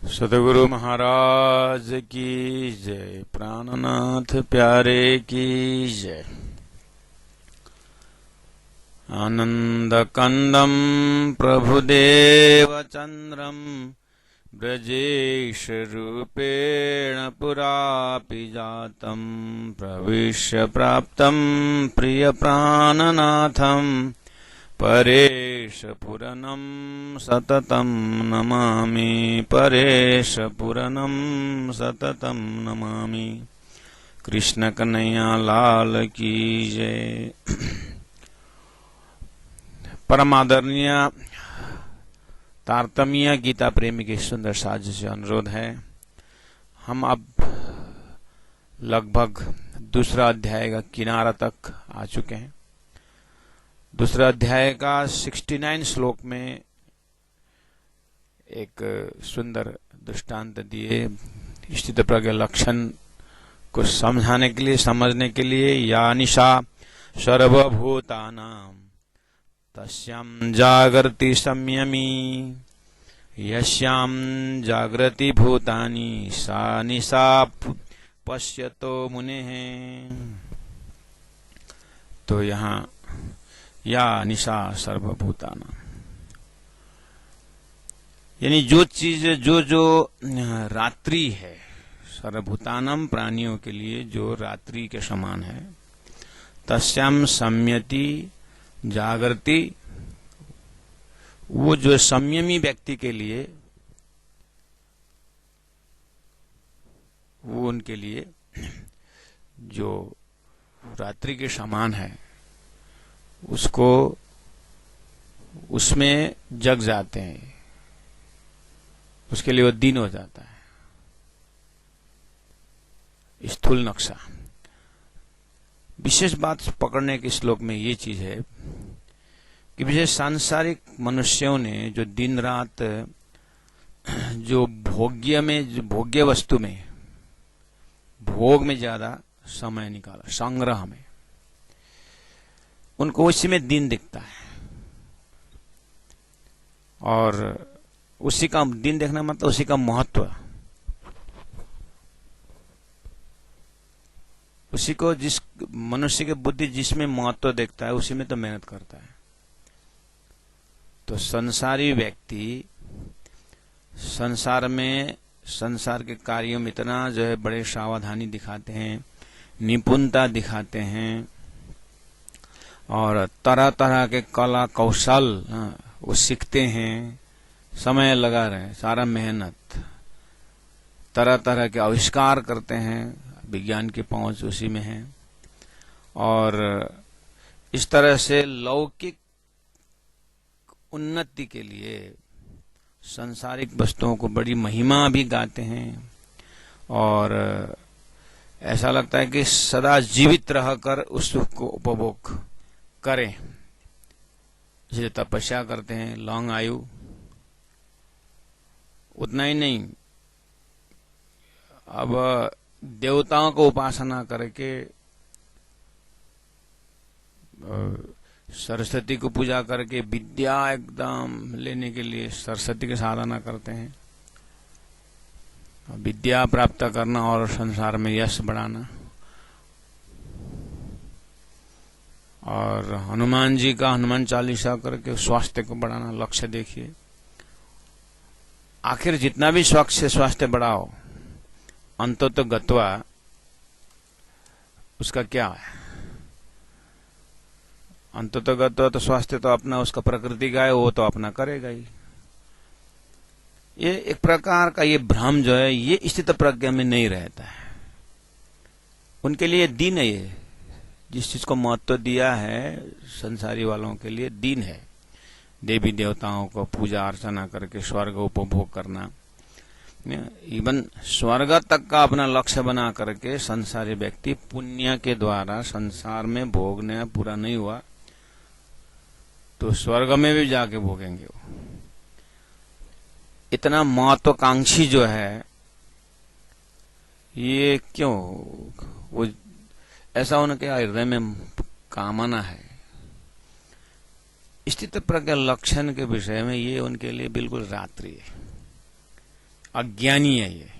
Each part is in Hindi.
सतगुरु महाराज की जय, प्राणनाथ प्यारे की जय। आनंद कंदम प्रभुदेव चंद्रम ब्रजेश रूपेण पुरापि जातम प्रविश्य प्राप्तम प्रिय प्राणनाथम परेश पुरनं सततं नमामि, परेश पुरनं सततं नमामि। कृष्ण कन्हैया लाल की जय। परम आदरणीय तारतम्य गीता प्रेमी के सुंदर साज से अनुरोध है, हम अब लगभग दूसरा अध्याय का किनारा तक आ चुके हैं। दूसरा अध्याय का 69 श्लोक में एक सुंदर दृष्टांत दिए स्थित प्रज्ञ लक्षण को समझाने के लिए, समझने के लिए। या निशा सर्वभूतानां तस्यां जागर्ति संयमी, यस्यां जागृति भूतानि सा निशा पश्यतो मुनेः। तो यहाँ या निशा सर्वभूतानां, यानी जो चीज जो रात्रि है, सर्वभूतानां प्राणियों के लिए जो रात्रि के समान है, तस्याम संयति जागृति, वो जो संयमी व्यक्ति के लिए, वो उनके लिए जो रात्रि के समान है, उसको उसमें जग जाते हैं, उसके लिए वो दिन हो जाता है। स्थूल नक्शा। विशेष बात पकड़ने के श्लोक में ये चीज है कि विशेष सांसारिक मनुष्यों ने जो दिन रात जो भोग्य वस्तु में, भोग में ज्यादा समय निकाला, संग्रह में, उनको उसी में दिन दिखता है। और उसी का दिन देखना मतलब उसी का महत्व, उसी को, जिस मनुष्य की बुद्धि जिसमें महत्व देखता है उसी में तो मेहनत करता है। तो संसारी व्यक्ति संसार में, संसार के कार्यों में इतना जो है बड़े सावधानी दिखाते हैं, निपुणता दिखाते हैं, और तरह तरह के कला कौशल वो सीखते हैं, समय लगा रहे, सारा मेहनत, तरह तरह के आविष्कार करते हैं, विज्ञान की पहुंच उसी में है। और इस तरह से लौकिक उन्नति के लिए सांसारिक वस्तुओं को बड़ी महिमा भी गाते हैं, और ऐसा लगता है कि सदा जीवित रहकर उस सुख को उपभोग करें, इसलिए तपस्या करते हैं, लॉन्ग आयु। उतना ही नहीं, अब देवताओं को उपासना करके, सरस्वती को पूजा करके विद्या एकदम लेने के लिए सरस्वती की साधना करते हैं, विद्या प्राप्त करना और संसार में यश बढ़ाना। और हनुमान जी का हनुमान चालीसा करके स्वास्थ्य को बढ़ाना, लक्ष्य देखिए। आखिर जितना भी स्वास्थ्य बढ़ाओ, अंततः गत्वा उसका क्या है? अंततः गत्वा तो स्वास्थ्य तो अपना, उसका प्रकृति का है, वो तो अपना करेगा ही। ये एक प्रकार का ये भ्रम जो है, ये स्थित प्रज्ञा में नहीं रहता है। उनके लिए दिन है, ये जिस चीज को महत्व दिया है संसारी वालों के लिए दिन है। देवी देवताओं को पूजा अर्चना करके स्वर्ग उपभोग करना, इवन स्वर्ग तक का अपना लक्ष्य बना करके संसारी व्यक्ति पुण्य के द्वारा संसार में भोगने पूरा नहीं हुआ तो स्वर्ग में भी जाके भोगेंगे। वो इतना महत्वाकांक्षी जो है, ये क्यों? वो ऐसा उनके हृदय में कामना है। स्थित प्रज्ञ लक्षण के विषय में ये उनके लिए बिल्कुल रात्रि है। अज्ञानी है ये।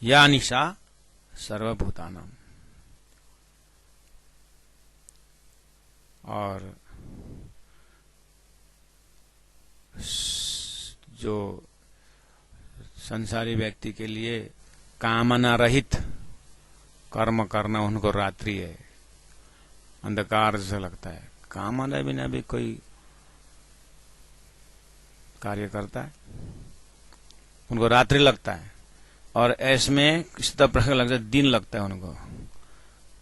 या निशा सर्वभूतानाम। और जो संसारी व्यक्ति के लिए कामना रहित कर्म करना उनको रात्रि है, अंधकार जैसा लगता है। कामना बिना भी कोई कार्य करता है, उनको रात्रि लगता है। और ऐसे में किसी तरह लगता है दिन लगता है उनको,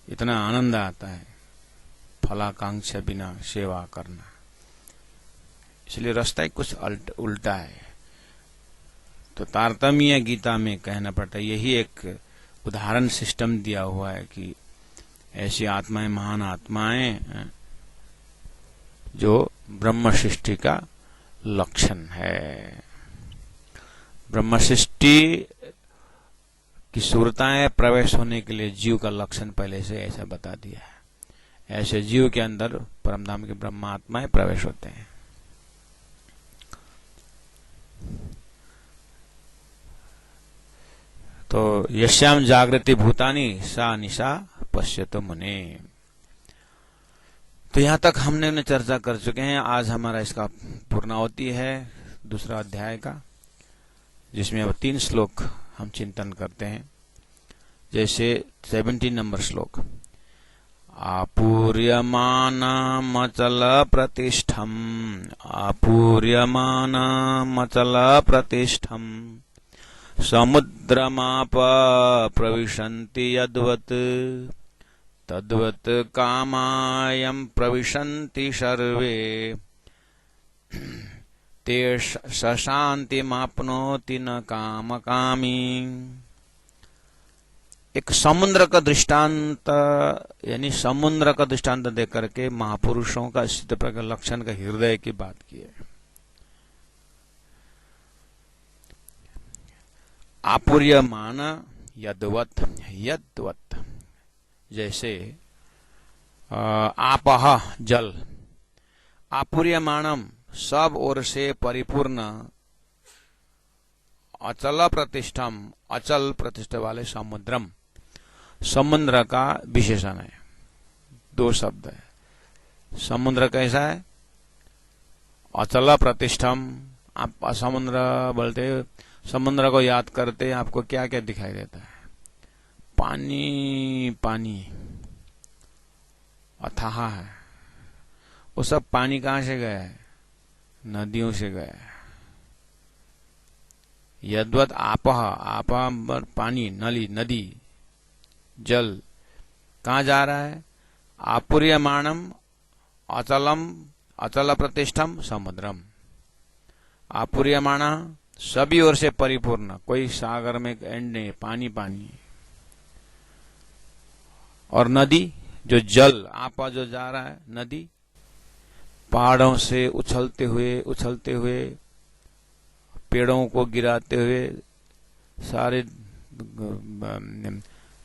इतना आनंद आता है फलाकांक्षा बिना सेवा करना। इसलिए रास्ता ही कुछ उल्टा है। तो तारतम्य गीता में कहना पड़ता है, यही एक उदाहरण सिस्टम दिया हुआ है कि ऐसी आत्माएं, महान आत्माएं जो ब्रह्म सृष्टि का लक्षण है। ब्रह्म सृष्टि की सुरताएं प्रवेश होने के लिए जीव का लक्षण पहले से ऐसा बता दिया है। ऐसे जीव के अंदर परमधाम के ब्रह्मात्माएं प्रवेश होते हैं। तो यस्याम जागृति भूतानि सा निशा पश्यतो मुने। तो यहां तक हमने चर्चा कर चुके हैं। आज हमारा इसका पूर्णाहुति है दूसरा अध्याय का, जिसमें अब 3 श्लोक हम चिंतन करते हैं। जैसे 17 नंबर श्लोक, आपूर्यमानमचल प्रतिष्ठम, आपूर्यमानमचल प्रतिष्ठम, समुद्रमाप प्रविशन्ति यद्वत्, तद्वत् कामायं प्रविशन्ति सर्वे, ते सशान्तिमाप्नोति न कामकामी। एक समुद्र का दृष्टांत, यानी समुद्र का दृष्टांत देकर के महापुरुषों का सिद्ध प्रकार लक्षण का हृदय की बात की है। आपूर्यमान यद्वत्, यद्वत् जैसे आपह जल, आपूर्यमानम सब ओर से परिपूर्ण, अचल प्रतिष्ठम अचल प्रतिष्ठा वाले समुद्रम, समुद्र का विशेषण है। 2 शब्द है। समुद्र कैसा है? अचल प्रतिष्ठम। आप समुद्र बोलते, समुद्र को याद करते आपको क्या क्या दिखाई देता है? पानी, पानी अथाह है। वो सब पानी कहां से गया है? नदियों से गया है। यद्वत आपह, आपह पानी, नली, नदी, जल कहां जा रहा है? आपूर्यमाणम अचलम, अचल प्रतिष्ठम समुद्रम। आपूर्यमाणा सभी ओर से परिपूर्ण, कोई सागर में एंड नहीं, पानी पानी। और नदी जो जल, आपा जो जा रहा है, नदी पहाड़ों से उछलते हुए पेड़ों को गिराते हुए, सारे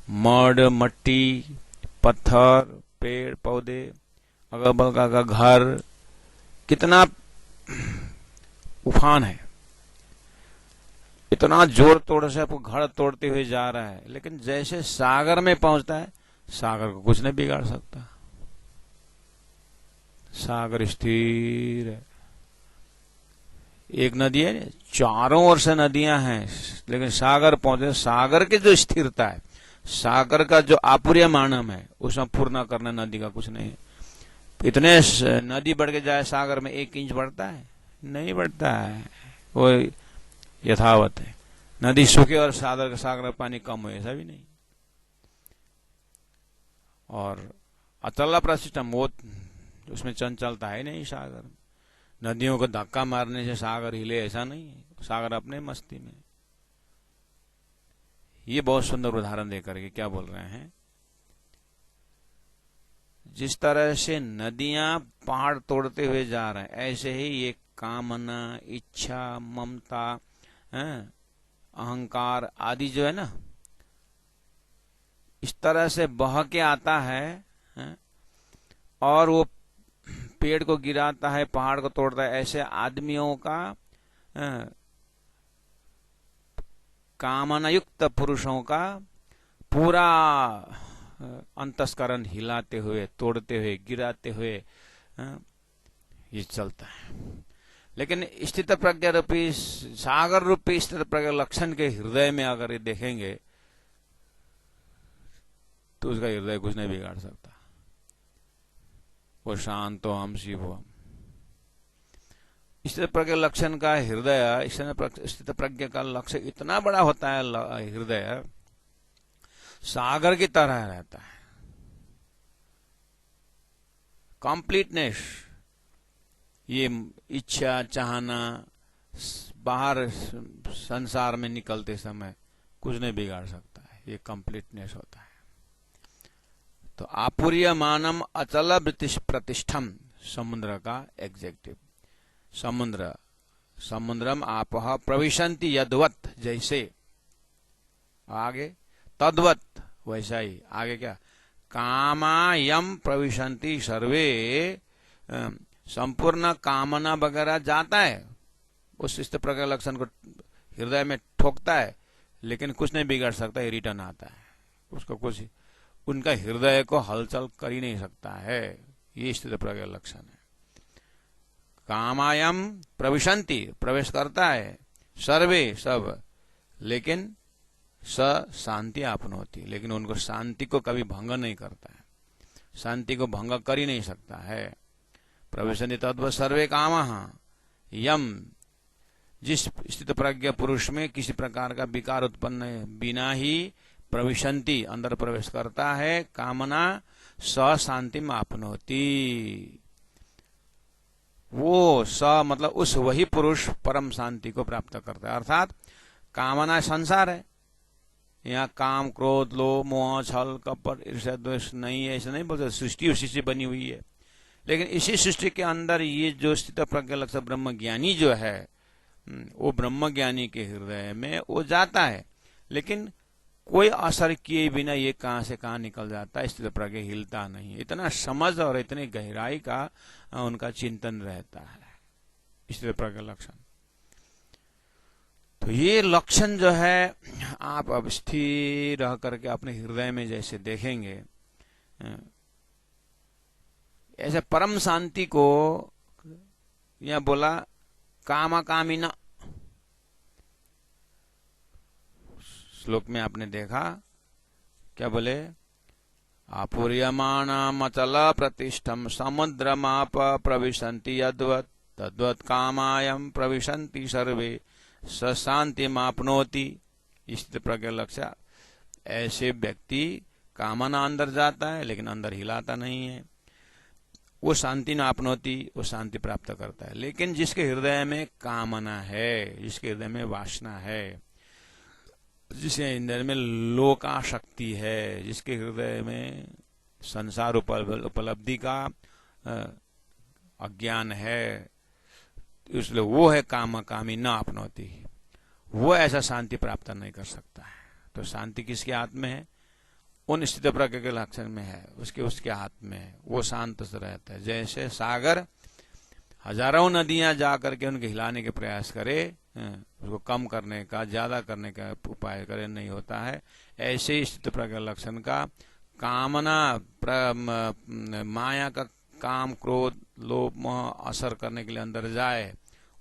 मड, मट्टी, पत्थर, पेड़ पौधे, अगल बगल का घर, कितना उफान है, इतना जोर तोड़ से आपको घर तोड़ते हुए जा रहा है। लेकिन जैसे सागर में पहुंचता है, सागर को कुछ नहीं बिगाड़ सकता। सागर स्थिर है। एक नदी है, चारों ओर से नदियां हैं, लेकिन सागर पहुंचे, सागर की जो स्थिरता है, सागर का जो आपूर्यमानम है, उसमें पूर्ण करना नदी का कुछ नहीं है। इतने नदी बढ़ के जाए सागर में 1 इंच बढ़ता है? नहीं बढ़ता है, वो यथावत है। नदी सूखे और सागर का पानी कम हो, ऐसा भी नहीं। और अचल प्रतिष्ठम, वो उसमें चंचलता है नहीं सागर। नदियों को धक्का मारने से सागर हिले, ऐसा नहीं है। सागर अपने मस्ती में। ये बहुत सुंदर उदाहरण देकर के क्या बोल रहे हैं, जिस तरह से नदियां पहाड़ तोड़ते हुए जा रहे हैं, ऐसे ही ये कामना, इच्छा, ममता, अहंकार आदि जो है ना, इस तरह से बह के आता है, और वो पेड़ को गिराता है, पहाड़ को तोड़ता है। ऐसे आदमियों का कामना युक्त पुरुषों का पूरा अंतस्करण हिलाते हुए, तोड़ते हुए, गिराते हुए ये चलता है। लेकिन स्थित प्रज्ञा रूपी, सागर रूपी स्थित प्रज्ञा लक्षण के हृदय में अगर ये देखेंगे तो उसका हृदय कुछ नहीं बिगाड़ सकता। वो शांतो हम शिवम। स्थित प्रज्ञा लक्षण का हृदय, स्थित प्रज्ञा का लक्ष्य इतना बड़ा होता है, हृदय सागर की तरह रहता है। कंप्लीटनेस, ये इच्छा चाहना बाहर संसार में निकलते समय कुछ नहीं बिगाड़ सकता है। ये कंप्लीटनेस होता है। तो आपूर्यमानम अचल प्रतिष्ठम समुद्र का एग्जेक्टिव। समुद्र, समुद्रम आपः प्रविशन्ति यद्वत्, जैसे, आगे तद्वत्, वैसा ही, आगे क्या, कामायम प्रविशन्ति सर्वे, संपूर्ण कामना वगैरह जाता है, उस स्थित प्रज्ञा लक्षण को हृदय में ठोकता है, लेकिन कुछ नहीं बिगाड़ सकता, ये रिटर्न आता है। उसको कुछ, उनका हृदय को हलचल कर ही नहीं सकता है। ये स्थित प्रज्ञा लक्षण है। कामायम प्रविशन्ति, प्रवेश करता है, सर्वे, सब, लेकिन स शांति आपनोति, लेकिन उनको शांति को कभी भंग नहीं करता है, शांति को भंग कर ही नहीं सकता है। प्रविशन्ति तद्वत् सर्वे कामः यम, जिस स्थित प्रज्ञा पुरुष में किसी प्रकार का विकार उत्पन्न बिना ही प्रविशन्ति, अंदर प्रवेश करता है, कामना स शांति आपनोति। वो स मतलब उस वही पुरुष परम शांति को प्राप्त करता है। अर्थात कामना संसार है, यहाँ काम, क्रोध, लोभ, मोह, छल, कपट, ईर्ष्या, द्वेष नहीं है, ऐसा नहीं बोलते। सृष्टि उसी से बनी हुई है, लेकिन इसी सृष्टि के अंदर ये जो स्थित प्रज्ञा लक्षण ब्रह्म ज्ञानी जो है, वो ब्रह्म ज्ञानी के हृदय में वो जाता है, लेकिन कोई असर किए बिना ये कहां से कहां निकल जाता है, स्थित प्रज्ञा हिलता नहीं। इतना समझ और इतनी गहराई का उनका चिंतन रहता है स्थित प्रज्ञा लक्षण। तो ये लक्षण जो है आप अब स्थिर रह करके अपने हृदय में जैसे देखेंगे, ऐसे परम शांति को यह बोला कामा कामिना। श्लोक में आपने देखा क्या बोले, आपूर्यमाणम अचल प्रतिष्ठम समुद्रमाप प्रविशन्ति यद्वत् तद्वत् कामायम प्रविशन्ति सर्वे स शांति मापनोति। स्थित प्रज्ञा लक्ष्य, ऐसे व्यक्ति कामना अंदर जाता है लेकिन अंदर हिलाता नहीं है, वो शांति न आपनोति, वो शांति प्राप्त करता है। लेकिन जिसके हृदय में कामना है, जिसके हृदय में वासना है, जिसके हृदय में लोकाशक्ति है, जिसके हृदय में संसार उपलब्धि का अज्ञान है, इसलिए वो है कामी न आपनोति, वो ऐसा शांति प्राप्त नहीं कर सकता है। तो शांति किसके हाथ में है? उन स्थित प्रज्ञा के लक्षण में है, उसके हाथ में है। वो शांत से रहता है। जैसे सागर हजारों नदियां जा करके उनके हिलाने के प्रयास करे, उसको कम करने का, ज्यादा करने का उपाय करे, नहीं होता है। ऐसे ही स्थित प्रज्ञा लक्षण का कामना, माया का काम, क्रोध, लोभ, मोह असर करने के लिए अंदर जाए,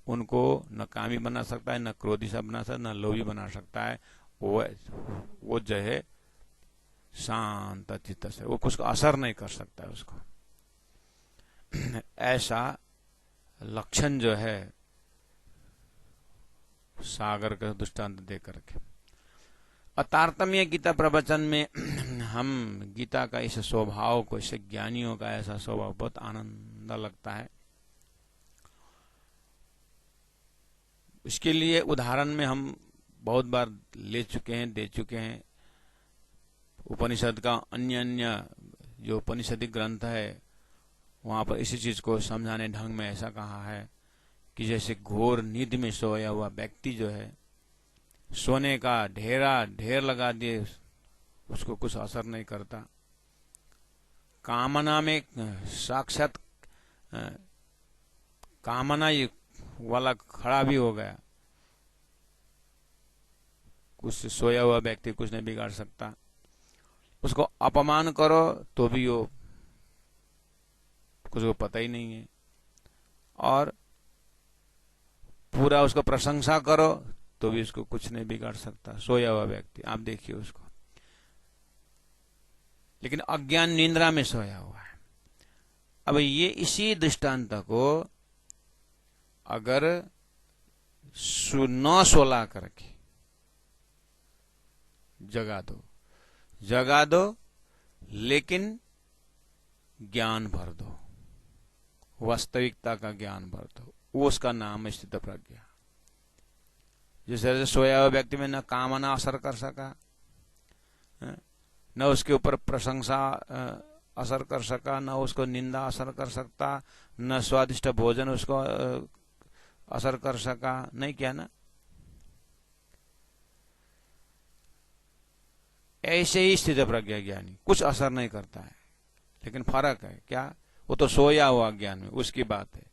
उनको न कामी बना सकता है, न क्रोधी सा बना सकता है, न लोभी बना सकता है। वो जो है शांत चित्त से, वो कुछ असर नहीं कर सकता है उसको। ऐसा लक्षण जो है सागर का दृष्टांत दे करके। तारतम्य गीता प्रवचन में हम गीता का इस स्वभाव को, इस ज्ञानियों का ऐसा स्वभाव बहुत आनंद लगता है। इसके लिए उदाहरण में हम बहुत बार ले चुके हैं, दे चुके हैं। उपनिषद का अन्य जो उपनिषदिक ग्रंथ है, वहां पर इसी चीज को समझाने ढंग में ऐसा कहा है कि जैसे घोर नींद में सोया हुआ व्यक्ति जो है, सोने का ढेर लगा दिए, उसको कुछ असर नहीं करता। कामना में साक्षात कामना वाला खड़ा भी हो गया, उससे सोया हुआ व्यक्ति कुछ नहीं बिगाड़ सकता। उसको अपमान करो तो भी वो कुछ को पता ही नहीं है, और पूरा उसको प्रशंसा करो तो भी उसको कुछ नहीं बिगाड़ सकता। सोया हुआ व्यक्ति आप देखिए उसको, लेकिन अज्ञान निंद्रा में सोया हुआ है। अब ये इसी दृष्टांत को अगर न सोला करके जगा दो लेकिन ज्ञान भर दो, वास्तविकता का ज्ञान भर दो, वो उसका नाम है स्थित प्रज्ञा। जिस तरह से सोया हुआ व्यक्ति में न कामना असर कर सका, न उसके ऊपर प्रशंसा असर कर सका, न उसको निंदा असर कर सकता, न स्वादिष्ट भोजन उसको असर कर सका, नहीं क्या ना? ऐसे ही स्थित प्रज्ञा ज्ञानी कुछ असर नहीं करता है, लेकिन फर्क है क्या? वो तो सोया हुआ ज्ञान में उसकी बात है,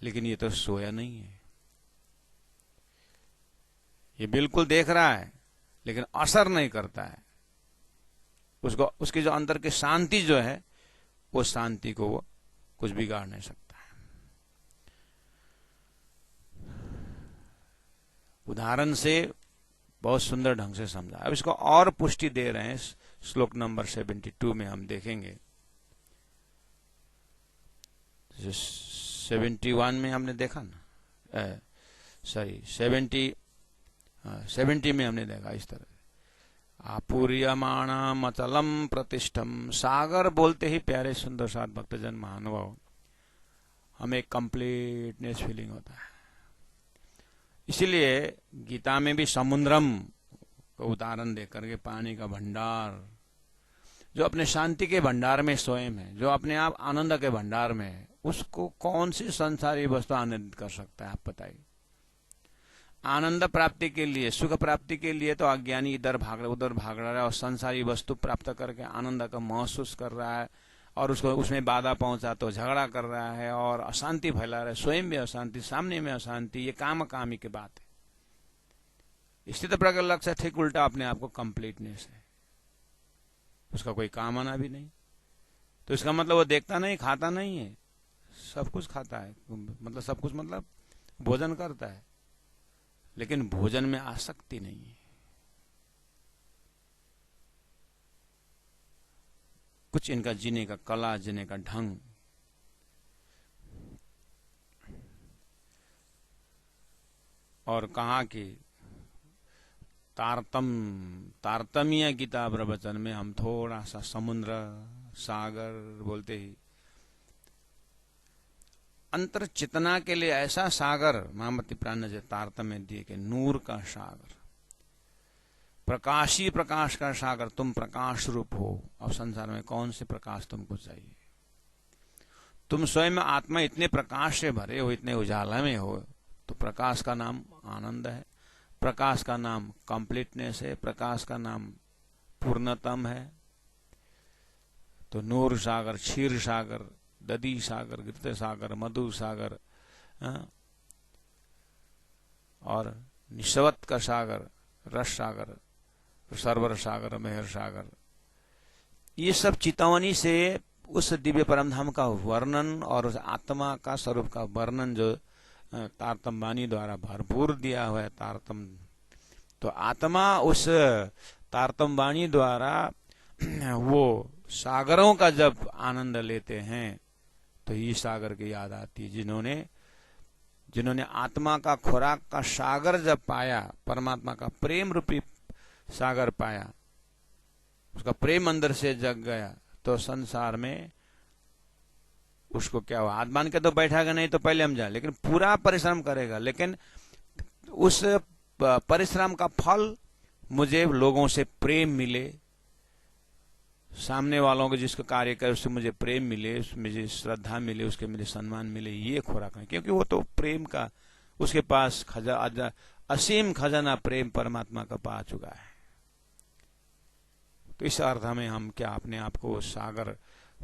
लेकिन ये तो सोया नहीं है। ये बिल्कुल देख रहा है लेकिन असर नहीं करता है उसको। उसकी जो अंदर की शांति जो है, वो शांति को वो कुछ बिगाड़ नहीं सकता है। उदाहरण से बहुत सुंदर ढंग से समझा। अब इसको और पुष्टि दे रहे हैं श्लोक नंबर 72 में, हम देखेंगे। 71 में हमने देखा ना, सॉरी 70 में हमने देखा इस तरह, आपूर्यमाणम अचलम प्रतिष्ठम। सागर बोलते ही प्यारे सुंदर साथ भक्तजन महानुभाव हमें कंप्लीटनेस फीलिंग होता है। इसीलिए गीता में भी समुद्रम को उदाहरण देकर के पानी का भंडार, जो अपने शांति के भंडार में स्वयं है, जो अपने आप आनंद के भंडार में है, उसको कौन सी संसारी वस्तु आनंदित कर सकता है? आप बताइए। आनंद प्राप्ति के लिए, सुख प्राप्ति के लिए तो अज्ञानी इधर भाग रहा उधर भाग रहा है और संसारी वस्तु प्राप्त करके आनंद का महसूस कर रहा है, और उसको उसमें बाधा पहुंचा तो झगड़ा कर रहा है और अशांति फैला रहा है। स्वयं में अशांति, सामने में अशांति, ये कामी की बात है। स्थित प्रज्ञ लक्ष्य ठीक उल्टा अपने आप को कंप्लीटनेस है, उसका कोई कामना भी नहीं। तो इसका मतलब वो देखता नहीं, खाता नहीं है, सब कुछ खाता है, मतलब सब कुछ मतलब भोजन करता है, लेकिन भोजन में आसक्ति नहीं है। कुछ इनका जीने का कला, जीने का ढंग। और कहा कि तारतम्य गीता प्रवचन में हम थोड़ा सा समुद्र, सागर बोलते ही अंतर चेतना के लिए ऐसा सागर महामती प्राण ने तारतम्य दिए कि नूर का सागर, प्रकाशी प्रकाश का सागर, तुम प्रकाश रूप हो। और संसार में कौन से प्रकाश तुमको चाहिए? तुम स्वयं आत्मा इतने प्रकाश से भरे हो, इतने उजाला में हो, तो प्रकाश का नाम आनंद है, प्रकाश का नाम कंप्लीटनेस है, प्रकाश का नाम पूर्णतम है। तो नूर सागर, क्षीर सागर, दधी सागर, घृत सागर, मधु सागर, और निस्वत का सागर, रस सागर, सरवर सागर, मेहर सागर, ये सब चितवनी से उस दिव्य परमधाम का वर्णन और उस आत्मा का स्वरूप का वर्णन जो तारतम वाणी द्वारा भरपूर दिया हुआ है। तारतम तो आत्मा उस तारतम वाणी द्वारा वो सागरों का जब आनंद लेते हैं तो ये सागर की याद आती है। जिन्होंने आत्मा का खुराक का सागर जब पाया, परमात्मा का प्रेम रूपी सागर पाया, उसका प्रेम अंदर से जग गया, तो संसार में उसको क्या हुआ? हाथ बांध के तो बैठागा नहीं, तो पहले हम जाए, लेकिन पूरा परिश्रम करेगा। लेकिन उस परिश्रम का फल मुझे लोगों से प्रेम मिले, सामने वालों को जिसको कार्य करे उससे मुझे प्रेम मिले, उसमें मुझे श्रद्धा मिले, उसके मुझे सम्मान मिले, ये खुराक है। क्योंकि वो तो प्रेम का, उसके पास असीम खजाना प्रेम परमात्मा का पा चुका है। तो इस अर्थ में हम क्या अपने आप को सागर,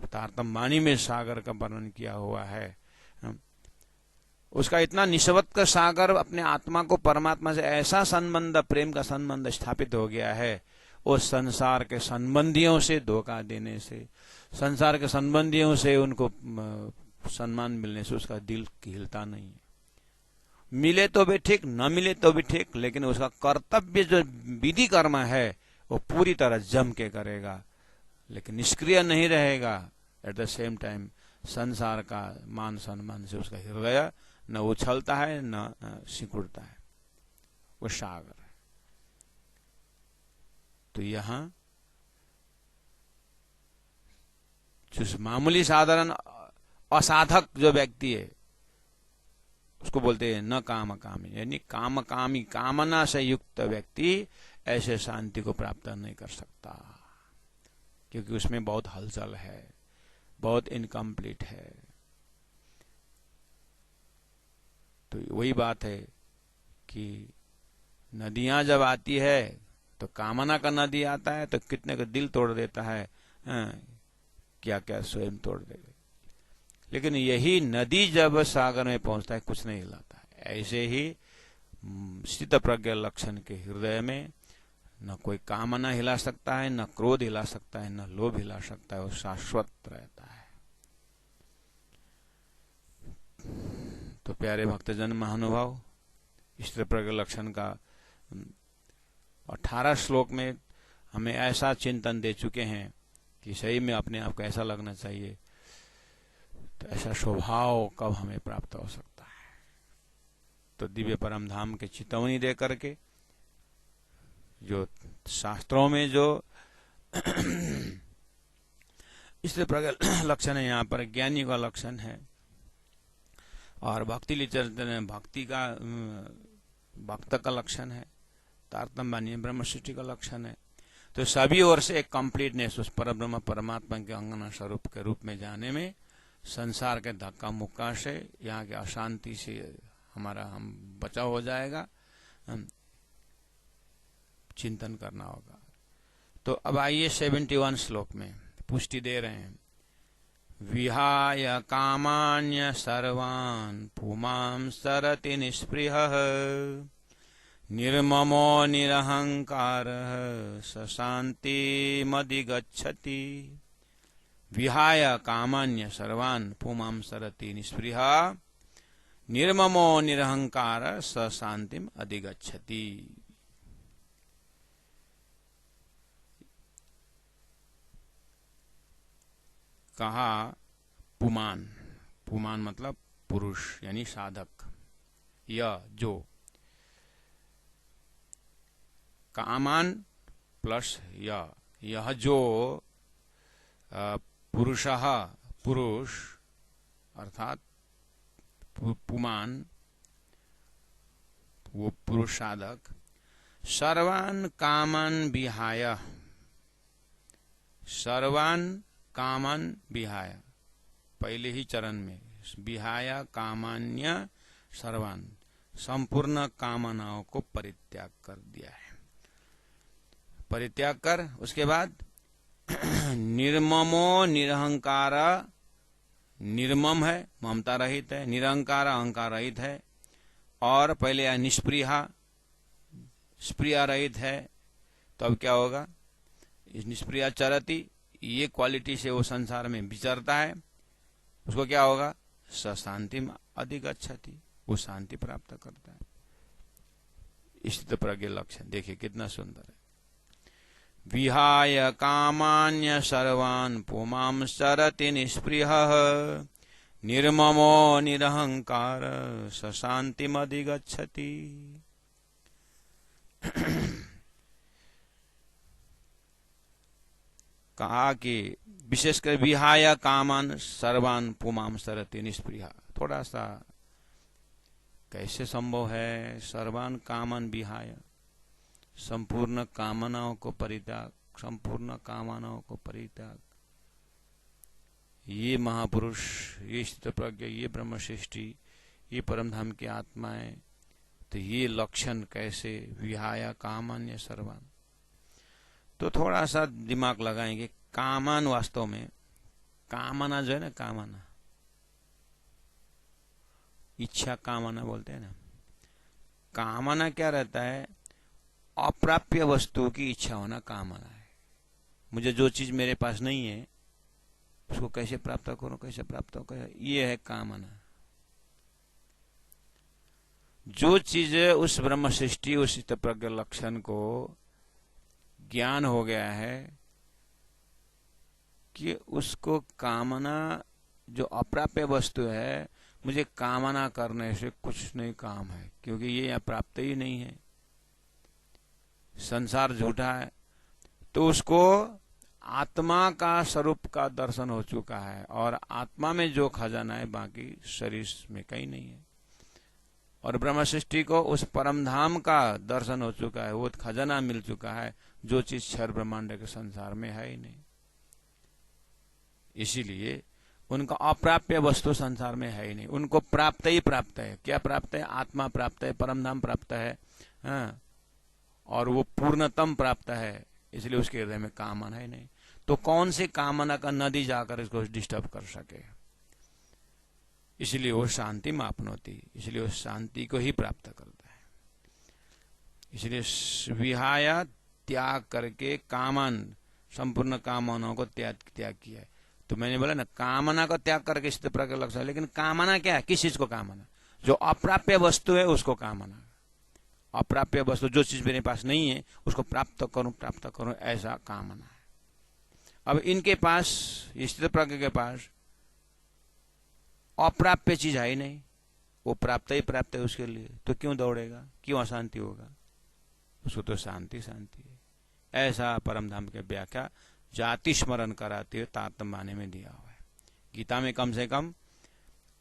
तारतम वाणी में सागर का वर्णन किया हुआ है। उसका इतना निस्वार्थ का सागर अपने आत्मा को परमात्मा से ऐसा संबंध, प्रेम का संबंध स्थापित हो गया है, उस संसार के संबंधियों से धोखा देने से, संसार के संबंधियों से उनको सम्मान मिलने से उसका दिल हिलता नहीं है। मिले तो भी ठीक, न मिले तो भी ठीक, लेकिन उसका कर्तव्य जो विधि कर्म है वो पूरी तरह जम के करेगा, लेकिन निष्क्रिय नहीं रहेगा। एट द सेम टाइम संसार का मान सम्मान से उसका हृदय न उछलता है न सिकुड़ता है, वो सागर है। तो यहां जो मामूली साधारण असाधक जो व्यक्ति है उसको बोलते हैं न काम कामी, यानी काम कामी, कामना से युक्त व्यक्ति ऐसे शांति को प्राप्त नहीं कर सकता, क्योंकि उसमें बहुत हलचल है, बहुत इनकम्प्लीट है। तो वही बात है कि नदियां जब आती है तो कामना का नदी आता है तो कितने का दिल तोड़ देता है, क्या क्या स्वयं तोड़ देगा। लेकिन यही नदी जब सागर में पहुंचता है कुछ नहीं हिलाता है। ऐसे ही स्थित प्रज्ञ लक्षण के हृदय में न कोई कामना हिला सकता है, न क्रोध हिला सकता है, न लोभ हिला सकता है, वो शाश्वत रहता है। तो प्यारे भक्तजन महानुभाव, स्थित प्रज्ञ लक्षण का 18 श्लोक में हमें ऐसा चिंतन दे चुके हैं कि सही में अपने आप को ऐसा लगना चाहिए। तो ऐसा स्वभाव कब हमें प्राप्त हो सकता है? तो दिव्य परम धाम के चितवनी दे करके जो शास्त्रों में जो इसलिए प्रज्ञ लक्षण है, यहाँ पर ज्ञानी का लक्षण है, और भक्ति लिचरित में भक्ति का भक्त का लक्षण है, तारतम्य ब्रह्म सृष्टि का लक्षण है। तो सभी ओर से एक कंप्लीटनेस उस परब्रह्म परमात्मा के अंगना स्वरूप के रूप में जाने में, संसार के धक्का मुक्का से, यहाँ के अशांति से हमारा हम बचाव हो जाएगा, चिंतन करना होगा। तो अब आइए 71 श्लोक में पुष्टि दे रहे हैं। विहाय कामान्य सर्वान् पुमां सरति निःस्पृहः निर्ममो निरहंकारः स शान्तिमधिगच्छति। विहाय कामान्य सर्वान् पुमां सरति निःस्पृहः निर्ममो निरहंकारः स शान्तिम अधिगच्छति। कहा पुमान, पुमान मतलब पुरुष यानी साधक, यह जो, कामान प्लस यह जो पुरुषः, पुरुष अर्थात पुमान वो पुरुष साधक, सर्वान् कामान विहाय, सर्वान् कामान विहाय, पहले ही चरण में विहाय कामान्य सर्वान, संपूर्ण कामनाओं को परित्याग कर दिया है। परित्याग कर उसके बाद निर्ममो निरहंकार, निर्मम है ममता रहित है, निरहंकार अहंकार रहित है, और पहले निष्प्रिया, स्प्रिया रहित है। तो अब क्या होगा? इस निष्प्रिया चरति, ये क्वालिटी से वो संसार में विचरता है, उसको क्या होगा? स शांतिम अधिगच्छति, वो शांति प्राप्त करता है। स्थित प्रज्ञ लक्षण देखिए कितना सुंदर है। विहाय कामान्य सर्वान् पुमां सरति निःस्पृहः निर्ममो निरहंकार स शांतिम अधिगच्छति। कहा कि विशेषकर विहाय कामान सर्वान् पुमां सरति निःस्पृहः, थोड़ा सा कैसे संभव है? सर्वान् कामान विहाय, संपूर्ण कामनाओं को परित्याग, संपूर्ण कामनाओं को परित्याग। ये महापुरुष, ये स्थित प्रज्ञ, ये ब्रह्म सृष्टि, ये परमधाम की आत्माएं, तो ये लक्षण कैसे? विहाय कामान्य सर्वान्। तो थोड़ा सा दिमाग लगाएंगे। कामान वास्तव में, कामना जो है ना, कामना इच्छा कामना बोलते हैं ना। कामना क्या रहता है? अप्राप्य वस्तु की इच्छा होना कामना है। मुझे जो चीज मेरे पास नहीं है उसको कैसे प्राप्त करूं, कैसे प्राप्त करूं, ये है कामना। जो चीज उस ब्रह्म सृष्टि, उस प्रज्ञ लक्षण को ज्ञान हो गया है कि उसको कामना, जो अप्राप्य वस्तु है, मुझे कामना करने से कुछ नहीं काम है, क्योंकि ये यहाँ प्राप्त ही नहीं है, संसार झूठा है। तो उसको आत्मा का स्वरूप का दर्शन हो चुका है, और आत्मा में जो खजाना है बाकी शरीर में कहीं नहीं है। और ब्रह्म सृष्टि को उस परम धाम का दर्शन हो चुका है, वो खजाना मिल चुका है जो चीज क्षर ब्रह्मांड के संसार में है ही नहीं। इसीलिए उनका अप्राप्य वस्तु संसार में है ही नहीं, उनको प्राप्त ही प्राप्त है। क्या प्राप्त है? आत्मा प्राप्त है, परम धाम प्राप्त है, हाँ? और वो पूर्णतम प्राप्त है, इसलिए उसके हृदय में कामना ही नहीं। तो कौन सी कामना का नदी जाकर इसको डिस्टर्ब कर सके? इसलिए वो शांति मापनोती, इसलिए वो शांति को ही प्राप्त करता है। इसलिए विहाया, त्याग करके, कामन, संपूर्ण कामनाओं को त्याग किया है। तो मैंने बोला ना, कामना को त्याग करके स्थित प्रज्ञ लक्षण। लेकिन कामना क्या है? किस चीज को कामना? जो अप्राप्य वस्तु है उसको कामना। अप्राप्य वस्तु, जो चीज मेरे पास नहीं है उसको प्राप्त करूं, ऐसा कामना है। अब इनके पास, स्थित प्रज्ञ के पास अप्राप्य चीज है ही नहीं, वो प्राप्त ही प्राप्त है उसके लिए, तो क्यों दौड़ेगा, क्यों अशांति होगा? उसको तो शांति शांति है। ऐसा परम धाम की व्याख्या जाति स्मरण कराते हुए तारतम्य में दिया हुआ है। गीता में कम से कम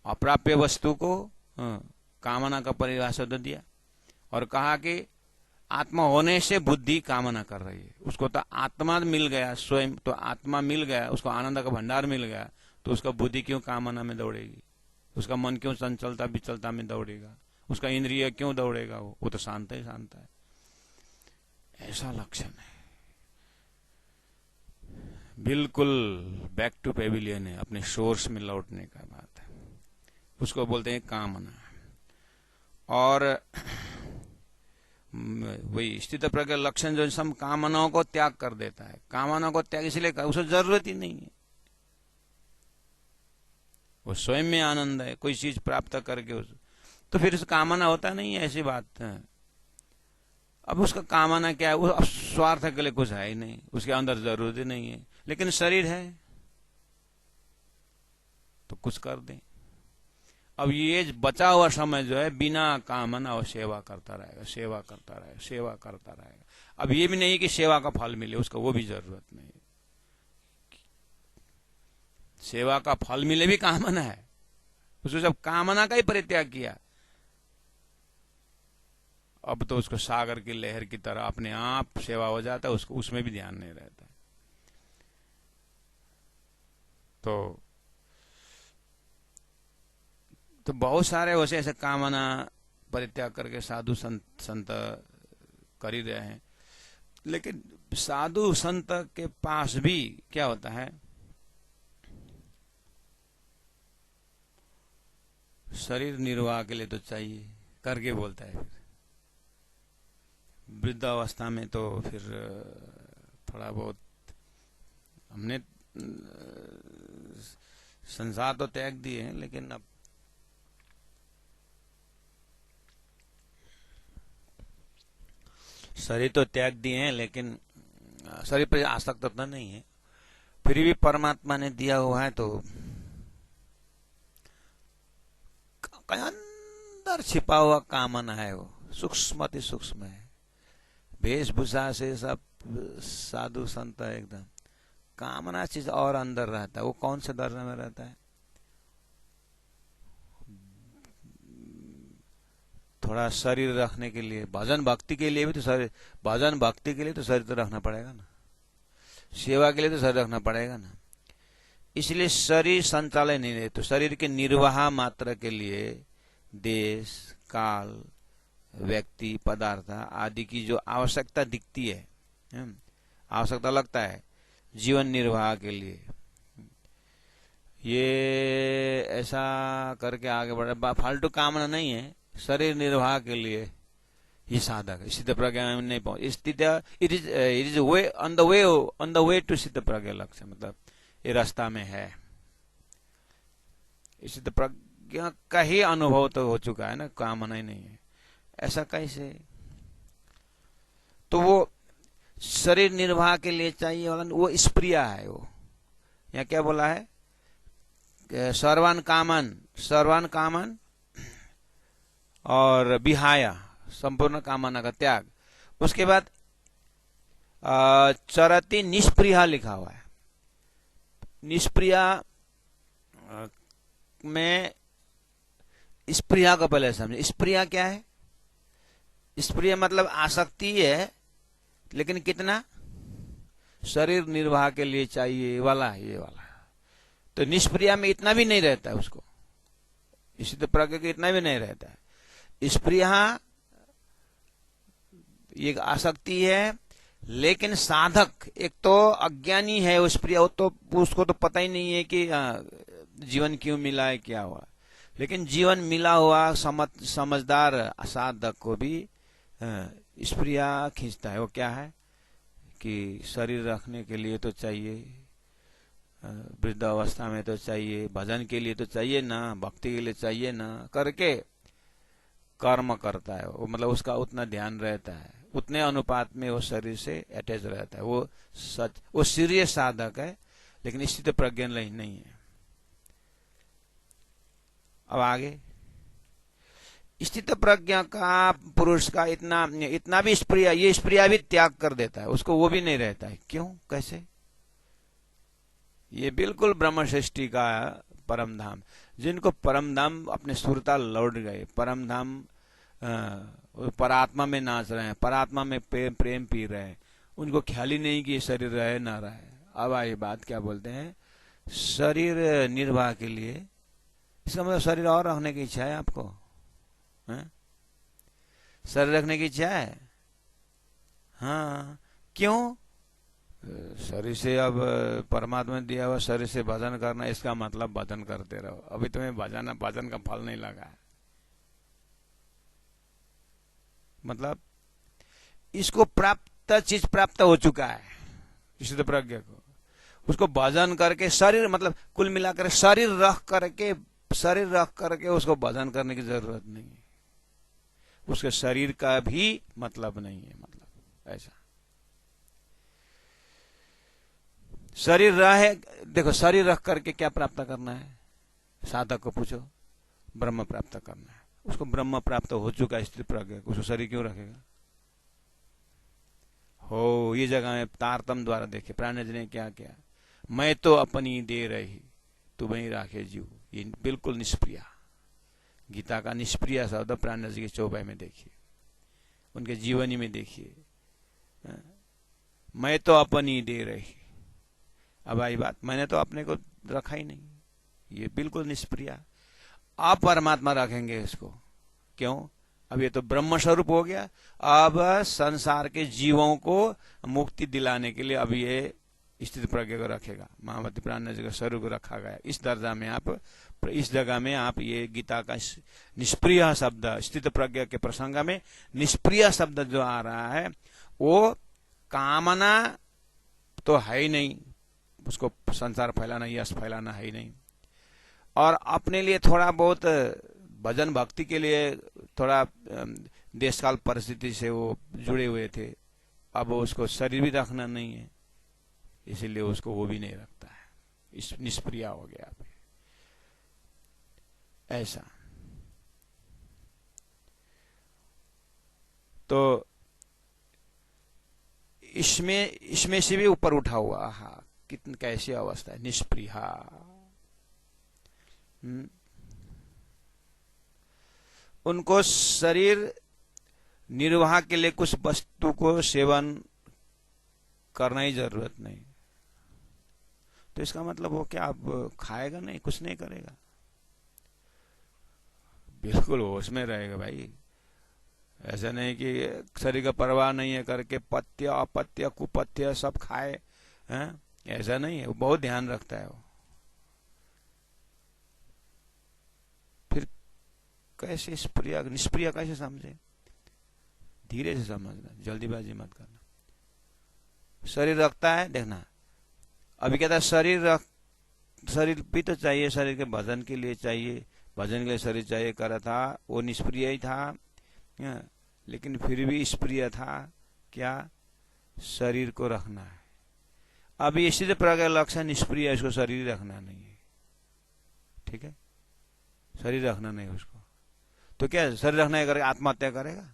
अप्राप्य वस्तु को कामना का परिभाषा तो दिया, और कहा कि आत्मा होने से बुद्धि कामना कर रही है। उसको तो आत्मा मिल गया, स्वयं तो आत्मा मिल गया, उसको आनंद का भंडार मिल गया, तो उसका बुद्धि क्यों कामना में दौड़ेगी? उसका मन क्यों चंचलता विचलता में दौड़ेगा? उसका इंद्रिय क्यों दौड़ेगा? वो तो शांत ही शांत है। ऐसा लक्षण है। बिल्कुल बैक टू पेविलियन है, अपने सोर्स में लौटने का बात है। उसको बोलते हैं कामना। और वही स्थित प्रज्ञ लक्षण जो सब कामनाओं को त्याग कर देता है। कामनाओं को त्याग इसलिए उसको जरूरत ही नहीं है, वो स्वयं में आनंद है, कोई चीज प्राप्त करके तो फिर कामना होता नहीं है, ऐसी बात है। अब उसका कामना क्या है? वो स्वार्थ के लिए कुछ है ही नहीं, उसके अंदर जरूरत ही नहीं है। लेकिन शरीर है तो कुछ कर दें। अब ये बचा हुआ समय जो है बिना कामना वो सेवा करता रहेगा, सेवा करता रहेगा, सेवा करता रहेगा। अब ये भी नहीं कि सेवा का फल मिले, उसका वो भी जरूरत नहीं। सेवा का फल मिले भी कामना है, उसको जब कामना का ही परित्याग किया, अब तो उसको सागर की लहर की तरह अपने आप सेवा हो जाता है, उसको उसमें भी ध्यान नहीं रहता। तो बहुत सारे वैसे ऐसे कामना परित्याग करके साधु संत कर ही रहे हैं। लेकिन साधु संत के पास भी क्या होता है? शरीर निर्वाह के लिए तो चाहिए, करके बोलता है। फिर वृद्धावस्था में तो फिर थोड़ा बहुत हमने संसार तो त्याग दिए हैं, लेकिन अब शरीर तो त्याग दिए हैं, लेकिन शरीर पर आसक्त तो नहीं है। फिर भी परमात्मा ने दिया हुआ है, तो अंदर छिपा हुआ कामना है, वो सूक्ष्म अति सूक्ष्म है। वेशभूषा से सब साधु संत एकदम, कामना चीज और अंदर रहता है। वो कौन से दर्जा में रहता है? थोड़ा शरीर रखने के लिए, भजन भक्ति के लिए भी तो शरीर, भजन भक्ति के लिए तो शरीर तो रखना पड़ेगा ना, सेवा के लिए तो शरीर रखना पड़ेगा ना। इसलिए शरीर संचालन नहीं रहे, तो शरीर के निर्वाह मात्र के लिए देश काल व्यक्ति पदार्थ आदि की जो आवश्यकता दिखती है, आवश्यकता लगता है जीवन निर्वाह के लिए, ये ऐसा करके आगे बढ़े, फालतू कामना नहीं है, शरीर निर्वाह के लिए ये साधक है। स्थित प्रज्ञा में नहीं पहुंच, स्थित it is way on the way to स्थित प्रज्ञा लक्ष्य, मतलब ये रास्ता में है। स्थित प्रज्ञा का ही अनुभव तो हो चुका है ना, कामना ही नहीं है। ऐसा कैसे? तो वो शरीर निर्वाह के लिए चाहिए वाला वो स्प्रिया है। वो यहाँ क्या बोला है? सर्वान कामन और विहाया, संपूर्ण कामना का त्याग। उसके बाद चरति निष्प्रिया लिखा हुआ है। निष्प्रिया में स्प्रिया को पहले समझे। स्प्रिया क्या है? स्प्रिया मतलब आसक्ति है, लेकिन कितना? शरीर निर्वाह के लिए चाहिए वाला है, ये वाला। तो निष्प्रिया में इतना भी नहीं रहता है उसको, इसी तो प्रज्ञा के इतना भी नहीं रहता है। स्प्रिया ये आसक्ति है, लेकिन साधक एक तो अज्ञानी है उस प्रिया, तो उसको तो पता ही नहीं है कि जीवन क्यों मिला है, क्या हुआ। लेकिन जीवन मिला हुआ समझदार साधक को भी स्प्रिया खींचता है। वो क्या है कि शरीर रखने के लिए तो चाहिए, वृद्ध अवस्था में तो चाहिए, भजन के लिए तो चाहिए ना, भक्ति के लिए चाहिए ना, करके कर्म करता है वो। मतलब उसका उतना ध्यान रहता है, उतने अनुपात में वो शरीर से अटैच रहता है। वो सीरियस साधक है, लेकिन स्थित प्रज्ञा नहीं है। अब आगे स्थित प्रज्ञा का पुरुष का इतना भी स्प्रिया, ये स्प्रिया भी त्याग कर देता है, उसको वो भी नहीं रहता है। क्यों? कैसे? ये बिल्कुल ब्रह्म सृष्टि का परम धाम, जिनको परम धाम अपने सुरता लौट गए, परम धाम परात्मा में नाच रहे हैं, परात्मा में प्रेम पी रहे हैं, उनको ख्याल ही नहीं कि ये शरीर रहे ना रहे। अब आई बात क्या बोलते हैं, शरीर निर्वाह के लिए, इसका मतलब शरीर और रखने की इच्छा है आपको? शरीर रखने की इच्छा है? हाँ, क्यों? शरीर से अब परमात्मा दिया हुआ शरीर से भजन करना, इसका मतलब भजन करते रहो। अभी तुम्हें भजन का फल नहीं लगा है, मतलब इसको चीज प्राप्त हो चुका है स्थित प्रज्ञा को। उसको भजन करके शरीर, मतलब कुल मिलाकर शरीर रख करके उसको भजन करने की जरूरत नहीं है। उसके शरीर का भी मतलब नहीं है, मतलब ऐसा शरीर रहे। देखो, शरीर रख करके क्या प्राप्त करना है? साधक को पूछो, ब्रह्म प्राप्त करना है। उसको ब्रह्म प्राप्त हो चुका है स्थित प्रज्ञा, उसको शरीर क्यों रखेगा? हो, ये जगह में तारतम द्वारा देखे प्राणज ने क्या किया, मैं तो अपनी दे रही तू वहीं राखे जीव। ये बिल्कुल निष्प्रिया, गीता का निष्प्रिया शब्द प्राणज के चौपाई में देखिए, उनके जीवनी में देखिए, मैं तो अपनी दे रही। अब आई बात, मैंने तो अपने को रखा ही नहीं, ये बिल्कुल निष्प्रिया। आप परमात्मा रखेंगे इसको, क्यों? अब ये तो ब्रह्म स्वरूप हो गया। अब संसार के जीवों को मुक्ति दिलाने के लिए अब ये स्थित प्रज्ञा को रखेगा। महामती प्राणज का स्वरूप रखा गया इस दर्जा में। आप इस जगह में आप ये गीता का निष्प्रिय शब्द, स्थित प्रज्ञा के प्रसंग में निष्प्रिय शब्द जो आ रहा है, वो कामना तो है ही नहीं, उसको संसार फैलाना, यश फैलाना है ही नहीं। और अपने लिए थोड़ा बहुत भजन भक्ति के लिए थोड़ा देश काल परिस्थिति से वो जुड़े हुए थे, अब उसको शरीर भी रखना नहीं है, इसीलिए उसको वो भी नहीं रखता है, इस निष्प्रिय हो गया अभी ऐसा। तो इसमें से भी ऊपर उठा हुआ, हाँ, कितनी कैसी अवस्था है, निष्प्रिय। उनको शरीर निर्वाह के लिए कुछ वस्तु को सेवन करना ही जरूरत नहीं। तो इसका मतलब वो क्या, अब खाएगा नहीं, कुछ नहीं करेगा, बिल्कुल होश में रहेगा भाई। ऐसा नहीं कि शरीर का परवाह नहीं है करके पथ्य अपथ्य कुपथ्य सब खाए, हैं? ऐसा नहीं है, वो बहुत ध्यान रखता है वो। कैसे स्प्रिय निष्प्रिय कैसे समझे? धीरे से समझना, जल्दीबाजी मत करना। शरीर रखता है, देखना अभी कहता है शरीर भी तो चाहिए, शरीर के भजन के लिए चाहिए, भजन के लिए शरीर चाहिए कर रहा था, वो निष्प्रिय ही था, लेकिन फिर भी स्प्रिय था। क्या? शरीर को रखना है। अभी इसी प्रकार का लक्षण निष्प्रिय है, इसको शरीर रखना नहीं है, ठीक है, शरीर रखना नहीं उसको। तो क्या शरीर रखना है करके आत्महत्या करेगा?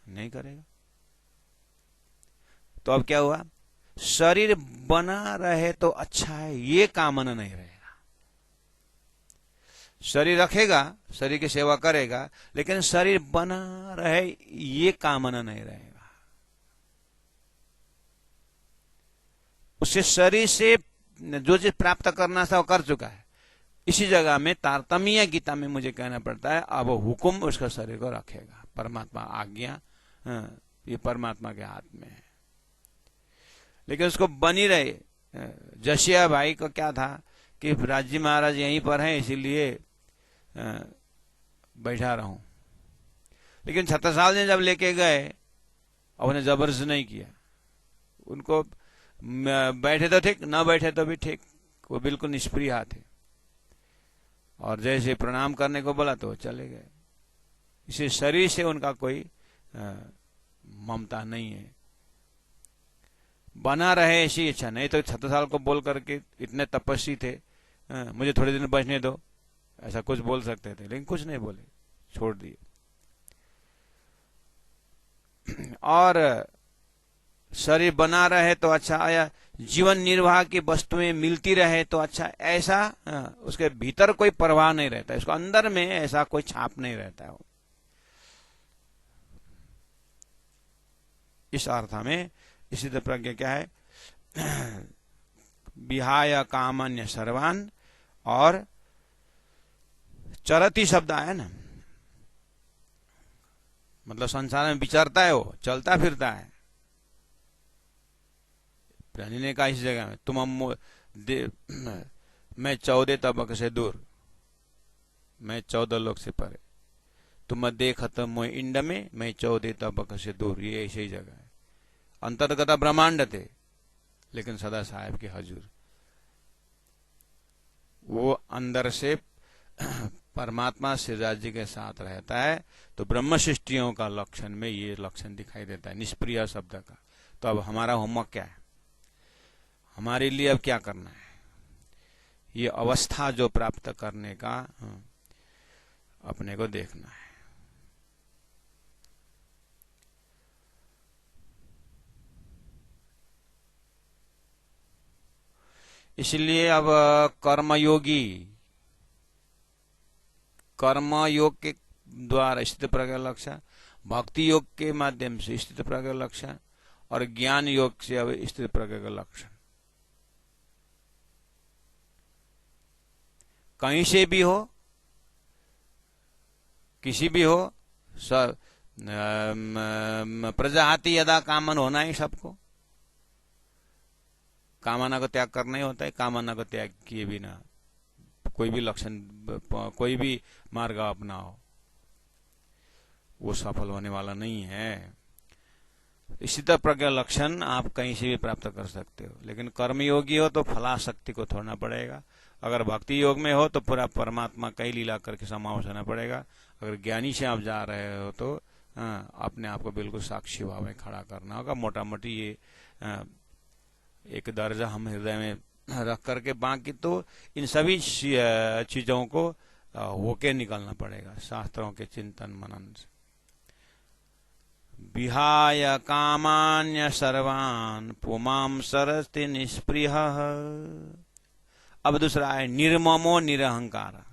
नहीं करेगा। तो अब क्या हुआ? शरीर बना रहे तो अच्छा है, ये कामना नहीं रहेगा। शरीर रखेगा, शरीर की सेवा करेगा, लेकिन शरीर बना रहे ये कामना नहीं रहेगा। उससे शरीर से जो चीज प्राप्त करना था वो कर चुका है। इसी जगह में तारतम्य गीता में मुझे कहना पड़ता है, अब हुक्म उसका शरीर को रखेगा। परमात्मा आज्ञा, ये परमात्मा के हाथ में है, लेकिन उसको बनी रहे। जशिया भाई को क्या था कि राजी महाराज यहीं पर हैं, इसीलिए बैठा रहूं, लेकिन छत्रसाल ने जब लेके गए और उन्हें जबरदस्ती नहीं किया, उनको बैठे तो ठीक, ना बैठे तो भी ठीक, वो बिल्कुल निष्प्रिय थे। और जैसे प्रणाम करने को बोला तो चले गए। इसे शरीर से उनका कोई ममता नहीं है, बना रहे ऐसी इच्छा नहीं। तो 7 साल को बोल करके इतने तपस्वी थे, मुझे थोड़े दिन बचने दो, ऐसा कुछ बोल सकते थे, लेकिन कुछ नहीं बोले, छोड़ दिए। और शरीर बना रहे तो अच्छा, आया जीवन निर्वाह की वस्तुएं मिलती रहे तो अच्छा, ऐसा उसके भीतर कोई परवाह नहीं रहता, उसको अंदर में ऐसा कोई छाप नहीं रहता है। इस अर्थ में इसी तरह प्रज्ञा क्या है? विहाय कामन्य सर्वान, और चरती शब्द आया ना, मतलब संसार में विचरता है, वो चलता फिरता है। प्राणी ने कहा इस जगह में, मैं 14 तबक से दूर, मैं 14 लोक से परे, तुम देखत मोय इंड में, मैं 14 तबक से दूर। ये ऐसी ही जगह है। अंतर्गत ब्रह्मांड थे, लेकिन सदा साहेब के हजूर, वो अंदर से परमात्मा सिरराज जी के साथ रहता है। तो ब्रह्म सृष्टियों का लक्षण में ये लक्षण दिखाई देता है, निष्प्रिय शब्द का। तो अब हमारा होमवर्क क्या है? हमारे लिए अब क्या करना है? ये अवस्था जो प्राप्त करने का अपने को देखना है। इसलिए अब कर्मयोग के द्वारा स्थित प्रज्ञा लक्षण, भक्ति योग के माध्यम से स्थित प्रज्ञा लक्षण, और ज्ञान योग से अब स्थित प्रज्ञा का लक्षण। कहीं से भी हो, किसी भी हो, सब प्रजाति यदा कामन होना ही सबको, कामना को त्याग करना ही होता है। कामना को त्याग किए बिना कोई भी लक्षण, कोई भी मार्ग अपनाओ, वो सफल होने वाला नहीं है। इसी तरह प्रज्ञा लक्षण आप कहीं से भी प्राप्त कर सकते हो, लेकिन कर्मयोगी हो तो फलाशक्ति को छोड़ना पड़ेगा। अगर भक्ति योग में हो तो पूरा परमात्मा का ही लीला करके समावेश होना पड़ेगा। अगर ज्ञानी से आप जा रहे हो तो अपने आप को बिल्कुल साक्षी भाव में खड़ा करना होगा। मोटा मोटी ये एक दर्जा हम हृदय में रख करके, बाकी तो इन सभी चीजों को होके निकलना पड़ेगा शास्त्रों के चिंतन मनन से। विहाय कामान्य सर्वान पुमां सरस्ति निष्प्रिय। अब दूसरा है निर्ममो निरहंकार।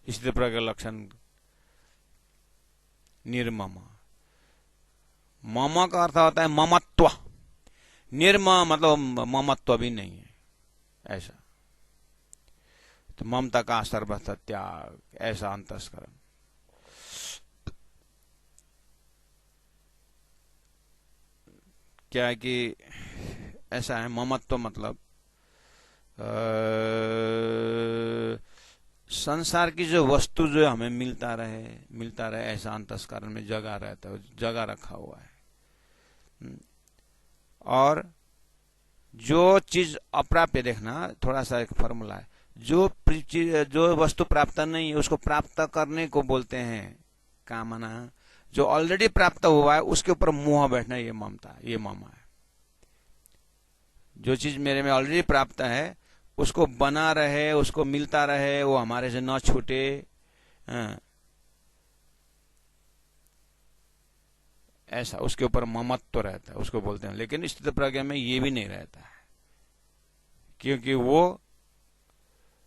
इसी प्रकार का लक्षण निर्मम। मम का अर्थ होता है ममत्व, निर्मम मतलब ममत्व भी नहीं है ऐसा। तो ममता का सर्वथा त्याग, ऐसा अंतस्करण। क्या है कि ऐसा है, ममत्व मतलब संसार की जो वस्तु जो हमें मिलता रहे ऐसा अंतस्करण में जगा रहता है, जगा रखा हुआ है। और जो चीज अप्राप्य, देखना थोड़ा सा एक फॉर्मूला है, जो वस्तु प्राप्त नहीं है उसको प्राप्त करने को बोलते हैं कामना। जो ऑलरेडी प्राप्त हुआ है उसके ऊपर मोह बैठना, ये ममता, ये ममा है। जो चीज मेरे में ऑलरेडी प्राप्त है उसको बना रहे, उसको मिलता रहे, वो हमारे से न छूटे, ऐसा उसके ऊपर ममत्व तो रहता है, उसको बोलते हैं। लेकिन स्थित प्रज्ञा में ये भी नहीं रहता है, क्योंकि वो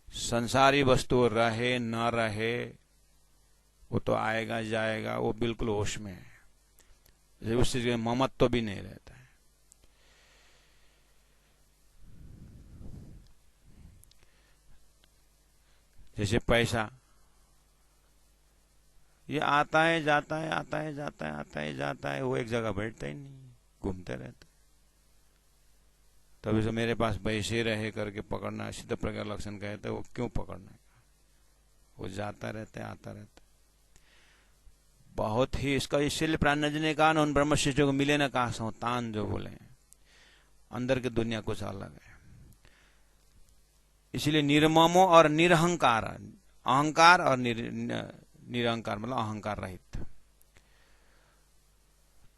संसारी वस्तु रहे न रहे वो तो आएगा जाएगा, वो बिल्कुल होश में है, उस चीज में ममत्व तो भी नहीं रहता है। जैसे पैसा, ये आता है जाता है, आता है जाता है, आता है जाता है, वो एक जगह बैठता ही नहीं, घूमते रहता है। तभी से मेरे पास पैसे रहे करके पकड़ना सिद्ध प्रज्ञा लक्षण कहते हैं। वो क्यों पकड़ना है, वो जाता रहता है, आता रहता है। बहुत ही इसका, इसीलिए प्राणज ने कहा ना, उन ब्रह्म शिष्यों को मिले ना कहा संतान, जो बोले अंदर की दुनिया कुछ अलग है। इसीलिए निर्ममो और निरहंकार, अहंकार और निरहंकार मतलब अहंकार रहित।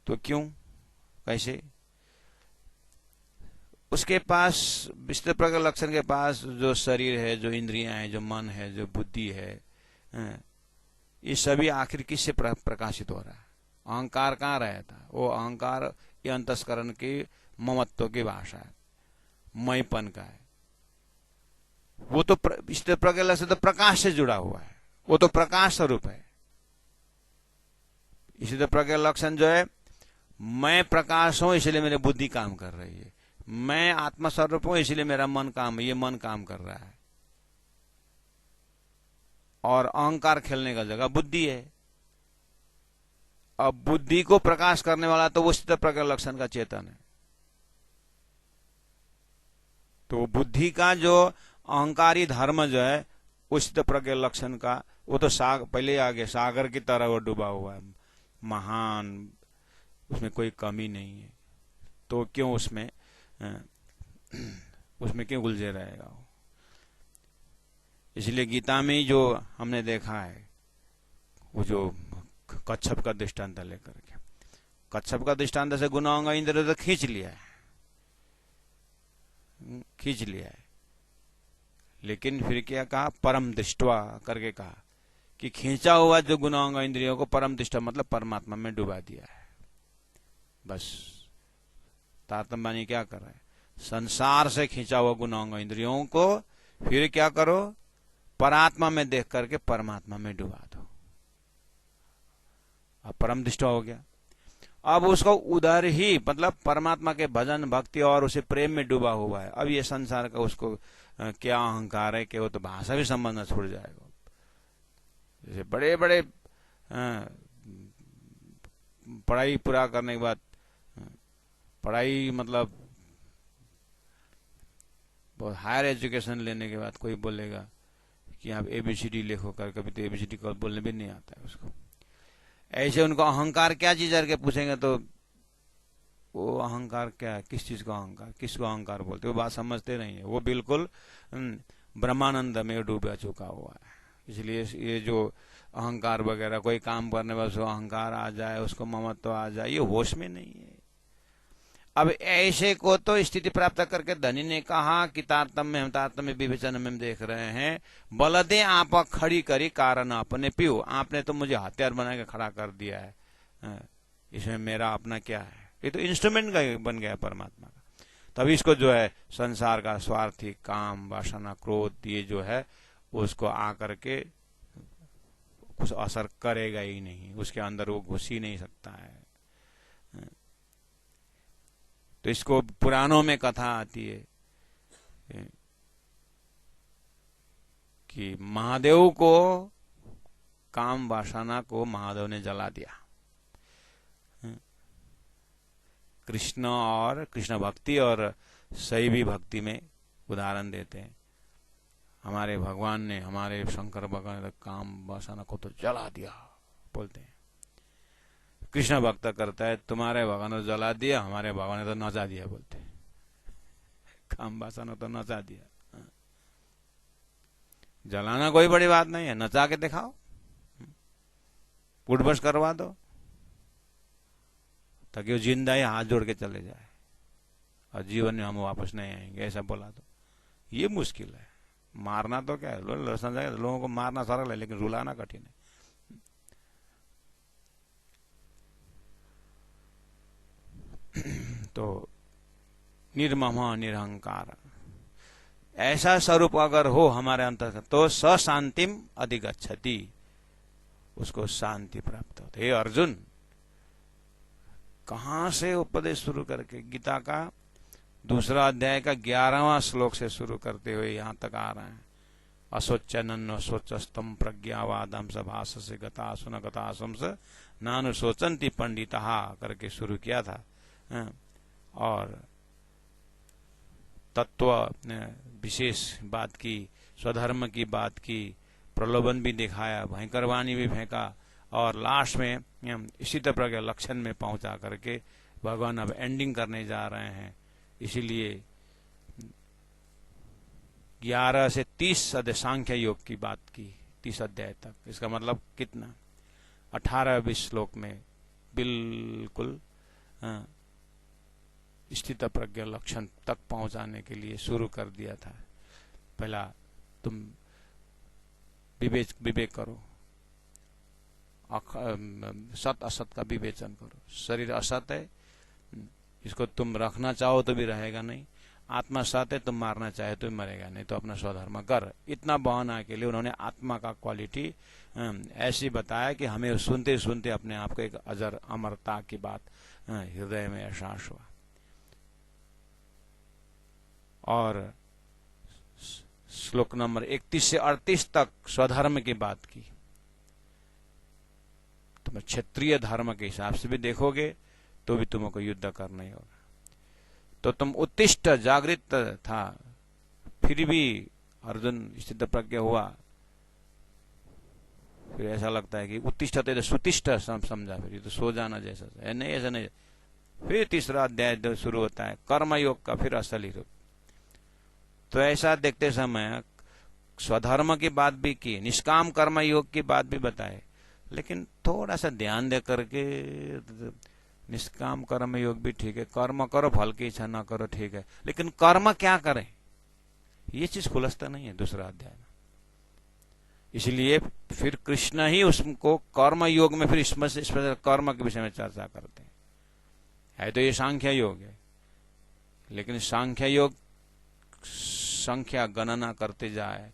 तो क्यों, कैसे? उसके पास विस्तृत प्रज्ञा लक्षण के पास जो शरीर है, जो इंद्रियां हैं, जो मन है, जो बुद्धि है, ये सभी आखिर किससे प्रकाशित हो रहा है? अहंकार कहाँ रहता? वो अहंकार ये अंतस्करण की ममत्व की भाषा है, मईपन का है। वो तो विस्तृत प्रज्ञा लक्षण तो प्रकाश से जुड़ा हुआ है, वो तो प्रकाश स्वरूप है। इसलिए प्रज्ञा लक्षण जो है, मैं प्रकाश हूं इसलिए मेरी बुद्धि काम कर रही है, मैं आत्मस्वरूप हूं इसलिए मेरा मन काम, ये मन काम कर रहा है। और अहंकार खेलने का जगह बुद्धि है। अब बुद्धि को प्रकाश करने वाला तो वो स्थित प्रज्ञा लक्षण का चेतन है। तो बुद्धि का जो अहंकारी धर्म जो है उस स्थित प्रज्ञा लक्षण का, वो तो पहले आगे सागर की तरह वो डूबा हुआ है, महान, उसमें कोई कमी नहीं है। तो क्यों उसमें क्यों उलझे रहेगा वो? इसलिए गीता में जो हमने देखा है, वो जो कच्छप का दृष्टांत लेकर के, कच्छप का दृष्टांत से गुनाहों का इंद्र तो खींच लिया है, लेकिन फिर क्या कहा? परम दृष्टवा करके कहा कि खींचा हुआ जो गुनाहों का इंद्रियों को परम दृष्टा मतलब परमात्मा में डुबा दिया है। बस तारतम्य क्या कर रहा है? संसार से खींचा हुआ गुनाहों का इंद्रियों को फिर क्या करो? परात्मा में देख करके परमात्मा में डुबा दो। अब परम दृष्टा हो गया। अब उसको उधर ही मतलब परमात्मा के भजन भक्ति और उसे प्रेम में डूबा हुआ है। अब ये संसार का उसको क्या अहंकार है कि वो तो भाषा भी संबंध छूट जाएगा। जैसे बड़े बड़े पढ़ाई पूरा करने के बाद, पढ़ाई मतलब बहुत हायर एजुकेशन लेने के बाद कोई बोलेगा कि आप एबीसीडी लिखो कर, कभी तो एबीसीडी को बोलने भी नहीं आता है उसको। ऐसे उनको अहंकार क्या चीज करके पूछेंगे तो वो अहंकार क्या है, किस चीज का अहंकार, किसको अहंकार बोलते, वो बात समझते नहीं है। वो बिल्कुल ब्रह्मानंद में डूबा चुका हुआ है। इसलिए ये जो अहंकार वगैरह, कोई काम करने बस अहंकार आ जाए, उसको ममत्व आ जाए, ये होश में नहीं है। अब ऐसे को तो स्थिति प्राप्त करके धनी ने कहा कि तारतम्य विवेचन में देख रहे हैं, बलदे आप खड़ी करी कारण अपने पियो, आपने तो मुझे हथियार बना के खड़ा कर दिया है, इसमें मेरा अपना क्या है? ये तो इंस्ट्रूमेंट का बन गया परमात्मा का। तभी इसको जो है संसार का स्वार्थी काम, वासना, क्रोध, ये जो है उसको आकर के कुछ असर करेगा ही नहीं, उसके अंदर वो घुस ही नहीं सकता है। तो इसको पुराणों में कथा आती है कि महादेव को, काम वासना को महादेव ने जला दिया। कृष्ण और कृष्ण भक्ति और शैवी भक्ति में उदाहरण देते हैं। हमारे भगवान ने, हमारे शंकर भगवान ने काम वासना को तो जला दिया बोलते हैं। कृष्ण भक्त करता है तुम्हारे भगवान ने जला दिया, हमारे भगवान ने तो नचा दिया बोलते हैं। काम वासना तो नचा दिया। जलाना कोई बड़ी बात नहीं है, नचा के दिखाओ, उठबस करवा दो ताकि वो जिंदा ही हाथ जोड़ के चले जाए और जीवन में हम वापस नहीं आएंगे, ऐसा बोला तो ये मुश्किल है। मारना तो क्या है, लोगों को मारना सरल है, लेकिन रुलाना कठिन है। तो निर्मम निरहंकार ऐसा स्वरूप अगर हो हमारे अंतर तो सशांतिम अधिगच्छति, उसको शांति प्राप्त होती है। अर्जुन कहां से उपदेश शुरू करके गीता का दूसरा अध्याय का 11वां श्लोक से शुरू करते हुए यहां तक आ रहे हैं। असोचनन्नो सोचस्तम प्रज्ञावादम सभास से गता सुन गता शंस नानु सोचंती पंडिता करके शुरू किया था। और तत्व विशेष बात की, स्वधर्म की बात की, प्रलोभन भी दिखाया, भयंकर वाणी भी फेंका, और लास्ट में इसी तरह के लक्षण में पहुंचा करके भगवान अब एंडिंग करने जा रहे हैं। इसीलिए 11 से 30 अध्याय सांख्य योग की बात की, 30 अध्याय तक। इसका मतलब कितना, 18-20 श्लोक में बिल्कुल स्थित प्रज्ञ लक्षण तक पहुंचाने के लिए शुरू कर दिया था। पहला तुम विवेक करो, सत असत का विवेचन करो। शरीर असत है, इसको तुम रखना चाहो तो भी रहेगा नहीं, आत्मा सत है, तुम मारना चाहे तो भी मरेगा नहीं, तो अपना स्वधर्म कर। इतना बहाना के लिए उन्होंने आत्मा का क्वालिटी ऐसी बताया कि हमें सुनते सुनते अपने आप को एक अजर अमरता की बात हृदय में एहसास हुआ। और श्लोक नंबर 31 से 38 तक स्वधर्म की बात की। तुम क्षत्रिय धर्म के हिसाब से भी देखोगे तो भी तुमको युद्ध करना ही होगा। तो तुम उत्तिष्ठ जागृत था, फिर भी अर्जुन स्थित प्रज्ञ हुआ। फिर ऐसा लगता है कि उत्तिष्ठ तो सुतिष्ठ समझा, फिर तो सो जाना जैसा है, नहीं ऐसा नहीं। फिर तीसरा अध्याय शुरू होता है कर्मयोग का, फिर असली रूप। तो ऐसा देखते समय स्वधर्म की बात भी की, निष्काम कर्म योग की बात भी बताए, लेकिन थोड़ा सा ध्यान दे करके निष्काम कर्म योग भी ठीक है, कर्म करो फल की इच्छा ना करो ठीक है, लेकिन कर्म क्या करें ये चीज खुलसता नहीं है दूसरा अध्याय में। इसलिए फिर कृष्ण ही उसको कर्म योग में फिर स्पेशल कर्म के विषय में चर्चा करते हैं। है तो ये सांख्य योग है, लेकिन सांख्य योग संख्या गणना करते जाए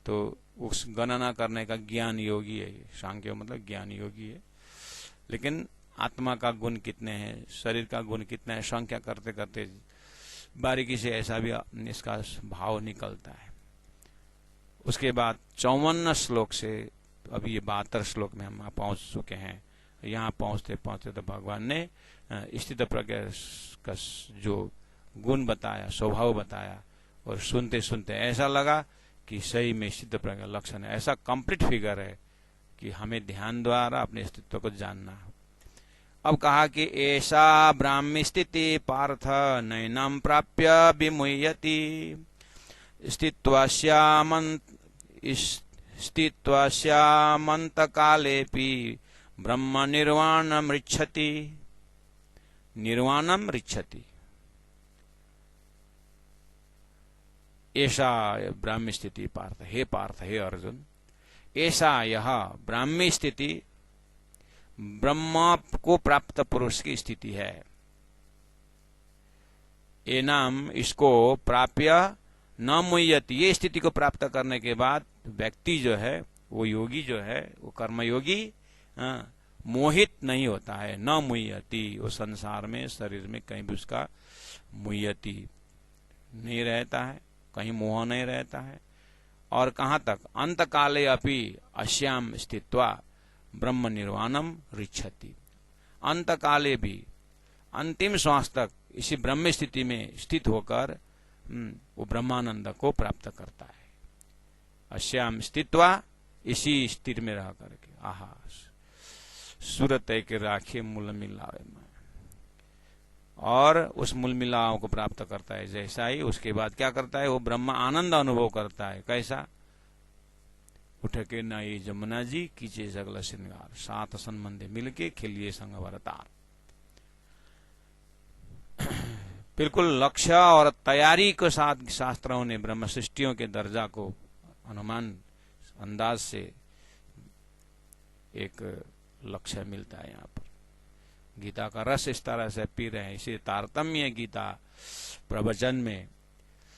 तो उस गणना करने का ज्ञान योगी है। ये सांख्य मतलब ज्ञान योगी है, लेकिन आत्मा का गुण कितने हैं, शरीर का गुण कितना है, संख्या करते करते बारीकी से ऐसा भी इसका भाव निकलता है। उसके बाद 54 श्लोक से अभी ये 72 श्लोक में हम पहुंच चुके हैं। यहाँ पहुंचते पहुंचते तो भगवान ने स्थित प्रज्ञ का जो गुण बताया, स्वभाव बताया, और सुनते सुनते ऐसा लगा कि सही में स्थित प्रज्ञ लक्षण है। ऐसा कंप्लीट फिगर है कि हमें ध्यान द्वारा अपने अस्तित्व को जानना है। अब कहा कि ऐसा ब्राह्मी स्थिति पार्थ नैनम प्राप्य विमुह्यति स्थित्वास्यामन्त कालेपि ब्रह्म निर्वाणम ऋच्छति। ऐसा ब्राह्मी स्थिति पार्थ, हे अर्जुन, ऐसा यह ब्राह्मी स्थिति ब्रह्म को प्राप्त पुरुष की स्थिति है। ये नाम इसको प्राप्य न मुह्यति, ये स्थिति को प्राप्त करने के बाद व्यक्ति जो है, वो योगी जो है, वो कर्मयोगी मोहित नहीं होता है। न मुह्यति, वो संसार में शरीर में कहीं भी उसका मुह्यति नहीं रहता है, कहीं मोह नहीं रहता है। और कहां तक, अंत काले अपि अश्याम स्थित्वा ब्रह्म निर्वाणम ऋच्छति। अंत काले भी, अंतिम श्वास तक इसी ब्रह्म स्थिति में स्थित होकर वो ब्रह्मानंद को प्राप्त करता है। अश्याम स्थित्वा, इसी स्थिति में रह करके, आहा सूरत है कि राखिए मूल मिलावे में, और उस मूल मिलाव को प्राप्त करता है। जैसा ही उसके बाद क्या करता है, वो ब्रह्म आनंद अनुभव करता है। कैसा, उठ के नई जमुना जी कीजिए जगल श्रृंगार, सात संबंधे मिलके खेलिए संग वरतार। बिल्कुल लक्ष्य और तैयारी के साथ शास्त्रों ने ब्रह्म सृष्टियों के दर्जा को अनुमान अंदाज से एक लक्ष्य मिलता है। यहाँ पर गीता का रस इस तरह से पी रहे हैं। इसी तारतम्य गीता प्रवचन में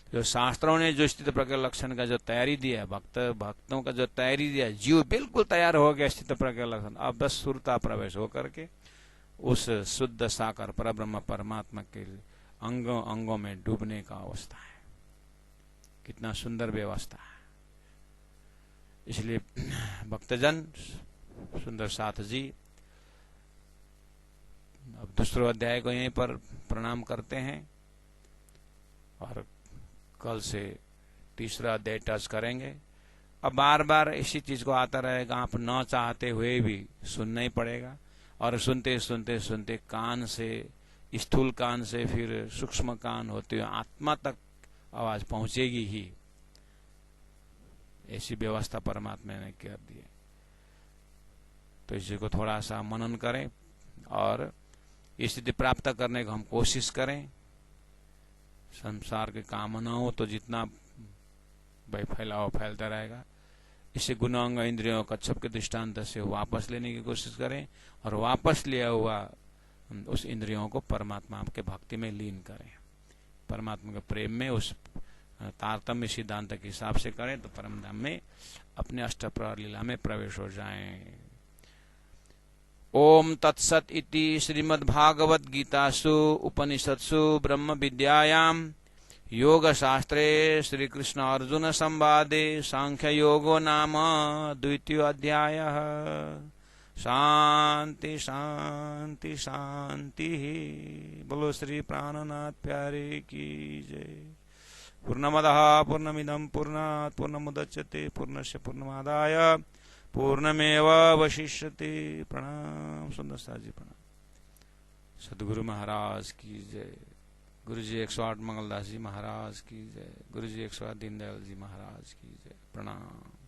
जो शास्त्रों ने जो स्थित प्रज्ञ लक्षण का जो तैयारी दिया, भक्तों का जो तैयारी दिया, जीव बिल्कुल तैयार हो गया स्थित प्रज्ञ लक्षण। अब बस सुरता प्रवेश होकर के उस शुद्ध साकार परब्रह्म परमात्मा के अंगों अंगों में डूबने का अवस्था है। कितना सुंदर व्यवस्था है। इसलिए भक्तजन सुंदर साथ जी अब दूसरे अध्याय को यहीं पर प्रणाम करते हैं और कल से तीसरा अध्याय टच करेंगे। अब बार बार इसी चीज को आता रहेगा, आप न चाहते हुए भी सुनना ही पड़ेगा, और सुनते सुनते सुनते कान से, स्थूल कान से फिर सूक्ष्म कान होते हुए आत्मा तक आवाज पहुंचेगी ही। ऐसी व्यवस्था परमात्मा ने कर दी है। तो इसी को थोड़ा सा मनन करें और स्थिति प्राप्त करने को हम कोशिश करें। संसार के कामनाओं तो जितना भाई फैलाओ फैलता रहेगा। इसे गुणांग इंद्रियों कच्छप के दृष्टांत से वापस लेने की कोशिश करें, और वापस लिया हुआ उस इंद्रियों को परमात्मा के भक्ति में लीन करें। परमात्मा के प्रेम में उस तारतम्य सिद्धांत के हिसाब से करें तो परम धाम में अपने अष्टप्रहर लीला में प्रवेश हो जाएं। ओम तत्सत इति श्रीमद्भागवत गीतासु उपनिषत्सु ब्रह्म विद्यायाम योग शास्त्रे श्री कृष्ण अर्जुन संवादे सांख्य योगो नाम द्वितीय अध्याय। शांति शांति शांति। बोलो श्री प्राणनाथ प्यारे की जय। पूर्णमदः पूर्णमिदं पूर्णात् पूर्णमुदच्यते पूर्णस्य पूर्णमादाय पूर्णमेवावशिष्यते। प्रणाम सुंदर सा जी, प्रणाम। सदगुरु महाराज की जय। गुरु जी 108 मंगलदास जी महाराज की जय। गुरु जी 108 दीनदयाल जी महाराज की जय। प्रणाम।